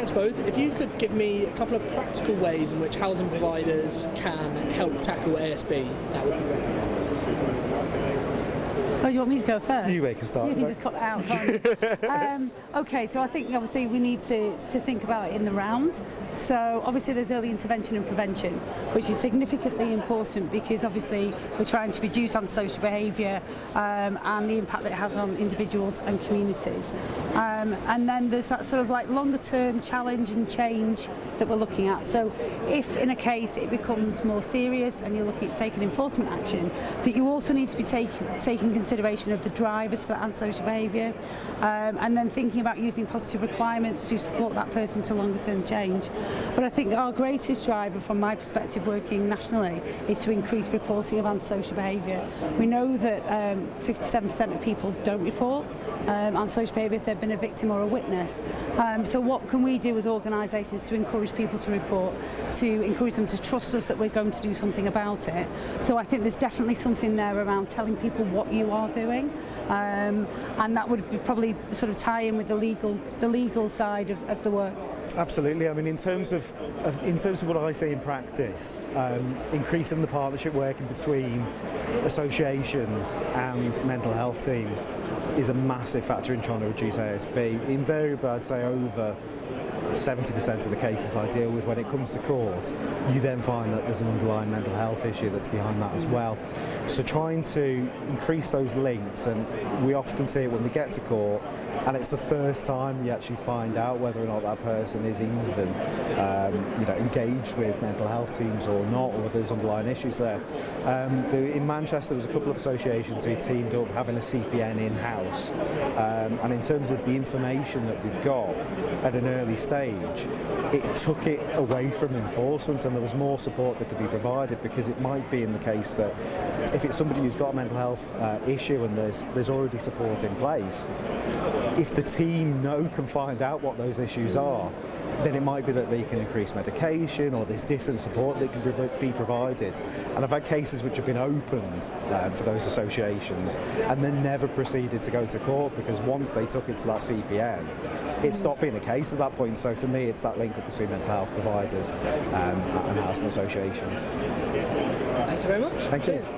thanks both. If you could give me a couple of practical ways in which housing providers can help tackle ASB, that would be great. Oh, you want me to go first? You make a start. You can just cut that out, can't you? Okay, so I think obviously we need to think about it in the round. So obviously there's early intervention and prevention, which is significantly important because obviously we're trying to reduce antisocial behaviour and the impact that it has on individuals and communities. And then there's that sort of like longer term challenge and change that we're looking at. So if in a case it becomes more serious and you're looking at taking enforcement action, that you also need to be taking consideration of the drivers for that antisocial behaviour, and then thinking about using positive requirements to support that person to longer term change. But I think our greatest driver from my perspective working nationally is to increase reporting of antisocial behaviour. We know that 57% of people don't report antisocial behaviour if they've been a victim or a witness. So what can we do as organisations to encourage people to report, to encourage them to trust us that we're going to do something about it? So I think there's definitely something there around telling people what you are doing, and that would be probably sort of tie in with the legal side of the work. Absolutely. I mean, in terms of what I see in practice, increasing the partnership working between associations and mental health teams is a massive factor in trying to reduce ASB. Invariably, I'd say over 70% of the cases I deal with when it comes to court, you then find that there's an underlying mental health issue that's behind that as well. So trying to increase those links, and we often see it when we get to court, and it's the first time we actually find out whether or not that person is even engaged with mental health teams or not, or whether there's underlying issues there. In Manchester there was a couple of associations who teamed up having a CPN in-house, and in terms of the information that we got at an early stage, it took it away from enforcement, and there was more support that could be provided, because it might be in the case that if it's somebody who's got a mental health issue and there's already support in place, if the team can find out what those issues are, then it might be that they can increase medication, or there's different support that can be provided. And I've had cases which have been opened for those associations and then never proceeded to go to court, because once they took it to that CPN, it stopped being a case at that point. So for me, it's that link up between mental health providers and housing associations. Thank you very much. Thank you. Cheers.